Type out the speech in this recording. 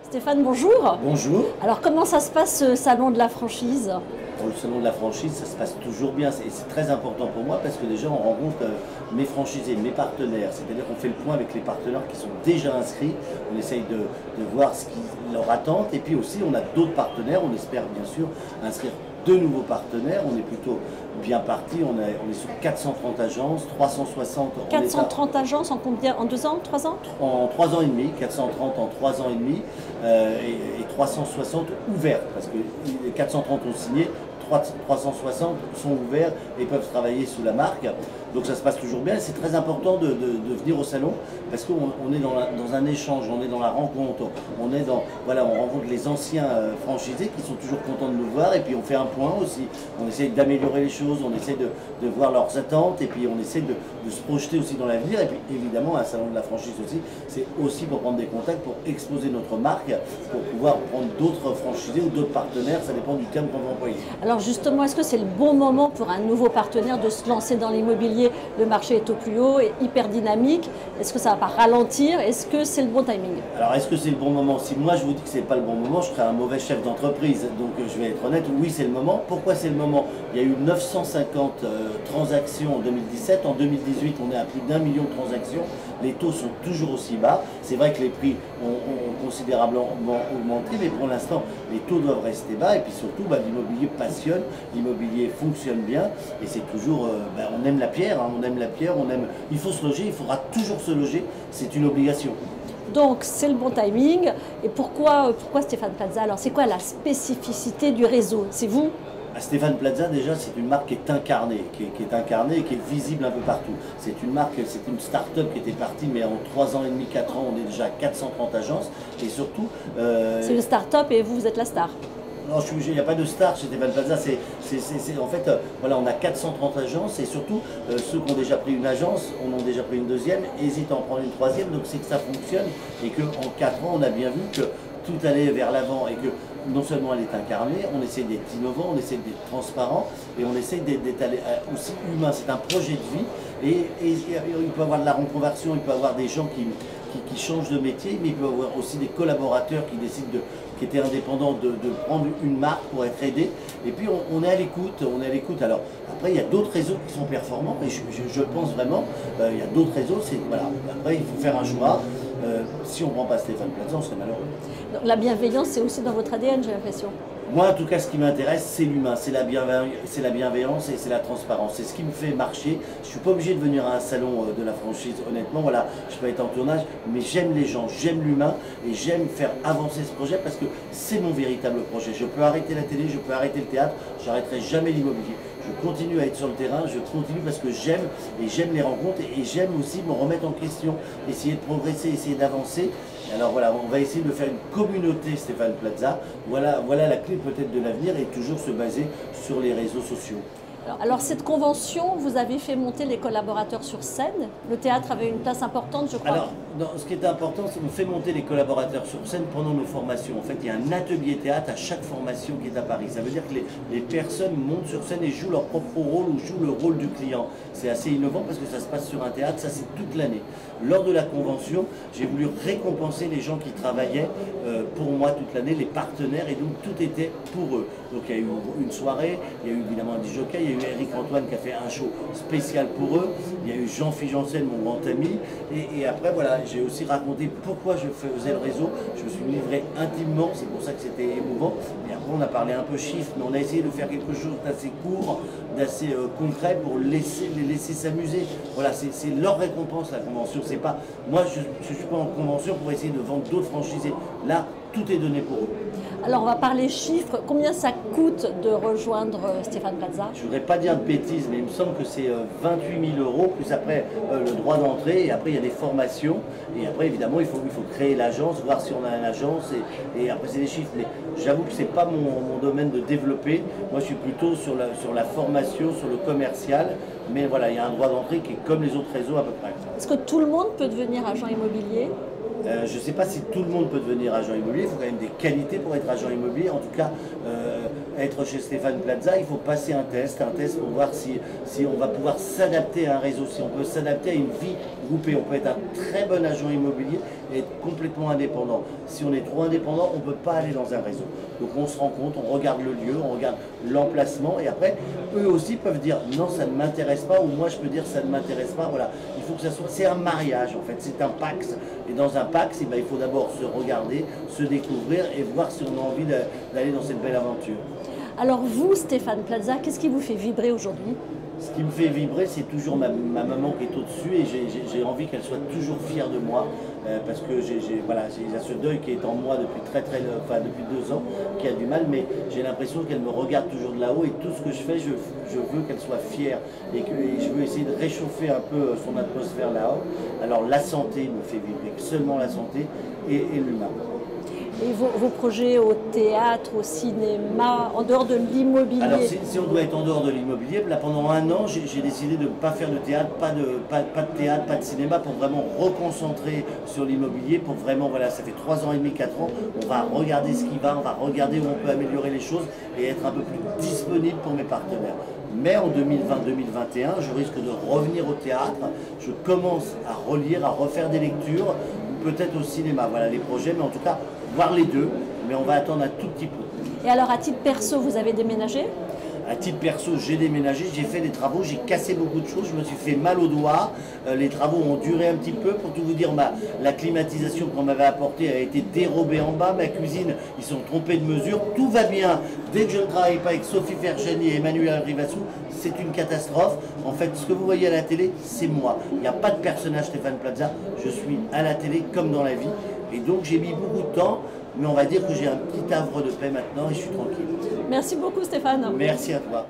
Stéphane, bonjour. Bonjour. Alors comment ça se passe ce salon de la franchise? Pour le salon de la franchise, ça se passe toujours bien et c'est très important pour moi parce que déjà on rencontre mes franchisés, mes partenaires, c'est-à-dire qu'on fait le point avec les partenaires qui sont déjà inscrits, on essaye de voir ce qui leur attend et puis aussi on a d'autres partenaires, on espère bien sûr inscrire de nouveaux partenaires, on est plutôt bien parti, on est sur 430 agences, 360 en 430 agences en combien? En 2 ans, 3 ans? En 3 ans et demi, 430 en 3 ans et demi et 360 ouverts parce que les 430 ont signé, 360 sont ouverts et peuvent travailler sous la marque. Donc ça se passe toujours bien. C'est très important de venir au salon parce qu'on est dans un échange, on est dans la rencontre, on est dans, voilà, on rencontre les anciens franchisés qui sont toujours contents de nous voir et puis on fait un point aussi. On essaie d'améliorer les choses, on essaie de voir leurs attentes et puis on essaie de se projeter aussi dans l'avenir. Et puis évidemment un salon de la franchise aussi, c'est aussi pour prendre des contacts, pour exposer notre marque, pour pouvoir prendre d'autres franchisés ou d'autres partenaires, ça dépend du terme qu'on va employer. Alors justement, est-ce que c'est le bon moment pour un nouveau partenaire de se lancer dans l'immobilier? Le marché est au plus haut, est hyper dynamique. Est-ce que ça va pas ralentir? Est-ce que c'est le bon timing? Alors est-ce que c'est le bon moment? Si moi je vous dis que c'est pas le bon moment, je serai un mauvais chef d'entreprise. Donc je vais être honnête, oui c'est le moment. Pourquoi c'est le moment? Il y a eu 950 transactions en 2017. En 2018, on est à plus d'1 million de transactions. Les taux sont toujours aussi bas. C'est vrai que les prix ont considérablement augmenté, mais pour l'instant, les taux doivent rester bas. Et puis surtout, l'immobilier passionne, l'immobilier fonctionne bien. Et c'est toujours, on aime la pierre, hein, on aime la pierre, il faut se loger, il faudra toujours se loger. C'est une obligation. Donc c'est le bon timing. Et pourquoi Stéphane Plaza? Alors c'est quoi la spécificité du réseau? C'est vous? Stéphane Plaza, déjà, c'est une marque qui est incarnée, qui est incarnée et qui est visible un peu partout. C'est une marque, c'est une start-up qui était partie, mais en 3 ans et demi, 4 ans, on est déjà à 430 agences. Et surtout... c'est une start-up et vous êtes la star. Non, il n'y a pas de star chez Stéphane Plaza. En fait, voilà, on a 430 agences et surtout, ceux qui ont déjà pris une agence, on en a déjà pris une deuxième, hésitent à en prendre une troisième. Donc c'est que ça fonctionne et qu'en 4 ans, on a bien vu que tout allait vers l'avant et que non seulement elle est incarnée, on essaie d'être innovant, on essaie d'être transparent et on essaie d'être aussi humain. C'est un projet de vie et il peut y avoir de la reconversion, il peut y avoir des gens qui changent de métier, mais il peut y avoir aussi des collaborateurs qui décident qui étaient indépendants de prendre une marque pour être aidés. Et puis on est à l'écoute, Alors après il y a d'autres réseaux qui sont performants et je pense vraiment, il y a d'autres réseaux, voilà. Après il faut faire un choix. Si on ne prend pas Stéphane Plaza, on serait malheureux. Donc, la bienveillance, c'est aussi dans votre ADN, j'ai l'impression. Moi, en tout cas, ce qui m'intéresse, c'est l'humain, c'est la bienveillance et c'est la transparence. C'est ce qui me fait marcher. Je ne suis pas obligé de venir à un salon de la franchise, honnêtement. Voilà, je peux être en tournage, mais j'aime les gens, j'aime l'humain et j'aime faire avancer ce projet parce que c'est mon véritable projet. Je peux arrêter la télé, je peux arrêter le théâtre, j'arrêterai jamais l'immobilier. Je continue à être sur le terrain, je continue parce que j'aime et j'aime les rencontres et j'aime aussi me remettre en question, essayer de progresser, essayer d'avancer. Alors voilà, on va essayer de faire une communauté Stéphane Plaza. Voilà la clé peut-être de l'avenir et toujours se baser sur les réseaux sociaux. Alors cette convention, vous avez fait monter les collaborateurs sur scène. Le théâtre avait une place importante, je crois. Alors, ce qui est important, c'est qu'on fait monter les collaborateurs sur scène pendant nos formations. En fait, il y a un atelier théâtre à chaque formation qui est à Paris. Ça veut dire que les personnes montent sur scène et jouent leur propre rôle ou jouent le rôle du client. C'est assez innovant parce que ça se passe sur un théâtre, ça c'est toute l'année. Lors de la convention, j'ai voulu récompenser les gens qui travaillaient pour moi toute l'année, les partenaires, et donc tout était pour eux. Donc il y a eu une soirée, il y a eu évidemment un disjockey, il y a eu Eric Antoine qui a fait un show spécial pour eux, il y a eu Jean-Philippe Janssen, mon grand ami, et après voilà, j'ai aussi raconté pourquoi je faisais le réseau, je me suis livré intimement, c'est pour ça que c'était émouvant, et après on a parlé un peu chiffres, mais on a essayé de faire quelque chose d'assez court, d'assez concret pour les laisser s'amuser. Voilà, c'est leur récompense la convention, c'est pas, moi je ne suis pas en convention pour essayer de vendre d'autres franchisés, là tout est donné pour eux. Alors on va parler chiffres. Combien ça coûte de rejoindre Stéphane Plaza? Je ne voudrais pas dire de bêtises, mais il me semble que c'est 28 000 €, plus après le droit d'entrée, et après il y a des formations, et après évidemment il faut créer l'agence, voir si on a une agence, et après c'est des chiffres. Mais j'avoue que ce n'est pas mon domaine de développer. Moi je suis plutôt sur la formation, sur le commercial, mais voilà, il y a un droit d'entrée qui est comme les autres réseaux à peu près. Est-ce que tout le monde peut devenir agent immobilier? Je ne sais pas si tout le monde peut devenir agent immobilier, il faut quand même des qualités pour être agent immobilier. En tout cas, être chez Stéphane Plaza, il faut passer un test pour voir si on va pouvoir s'adapter à un réseau, si on peut s'adapter à une vie groupée. On peut être un très bon agent immobilier et être complètement indépendant. Si on est trop indépendant, on ne peut pas aller dans un réseau. Donc on se rend compte, on regarde le lieu, on regarde l'emplacement et après, eux aussi peuvent dire non, ça ne m'intéresse pas, ou moi je peux dire ça ne m'intéresse pas. Voilà, il faut que ça soit, c'est un mariage en fait, c'est un Pacs. Et dans un Pacs, eh ben, il faut d'abord se regarder, se découvrir et voir si on a envie d'aller dans cette belle aventure. Alors vous, Stéphane Plaza, qu'est-ce qui vous fait vibrer aujourd'hui? Ce qui me fait vibrer, c'est toujours ma maman qui est au-dessus et j'ai envie qu'elle soit toujours fière de moi parce que voilà, il y a ce deuil qui est en moi depuis depuis 2 ans, qui a du mal, mais j'ai l'impression qu'elle me regarde toujours de là-haut et tout ce que je fais, je veux qu'elle soit fière et je veux essayer de réchauffer un peu son atmosphère là-haut. Alors la santé me fait vibrer, seulement la santé et l'humain. Et vos projets au théâtre, au cinéma, en dehors de l'immobilier? Alors si on doit être en dehors de l'immobilier, là pendant 1 an, j'ai décidé de ne pas faire de théâtre, pas de théâtre, pas de cinéma, pour vraiment reconcentrer sur l'immobilier, pour vraiment, voilà, ça fait 3 ans et demi, 4 ans, on va regarder ce qui va, on va regarder où on peut améliorer les choses et être un peu plus disponible pour mes partenaires. Mais en 2020-2021, je risque de revenir au théâtre, je commence à relire, à refaire des lectures, peut-être au cinéma, voilà les projets, mais en tout cas, voir les deux, mais on va attendre un tout petit peu. Et alors, à titre perso, vous avez déménagé? À titre perso, j'ai déménagé, j'ai fait des travaux, j'ai cassé beaucoup de choses, je me suis fait mal aux doigts. Les travaux ont duré un petit peu. Pour tout vous dire, la climatisation qu'on m'avait apportée a été dérobée en bas. Ma cuisine, ils sont trompés de mesure. Tout va bien. Dès que je ne travaille pas avec Sophie Ferchani et Emmanuel Rivassou, c'est une catastrophe. En fait, ce que vous voyez à la télé, c'est moi. Il n'y a pas de personnage Stéphane Plaza. Je suis à la télé comme dans la vie. Et donc, j'ai mis beaucoup de temps. Mais on va dire que j'ai un petit havre de paix maintenant et je suis tranquille. Merci beaucoup Stéphane. Merci à toi.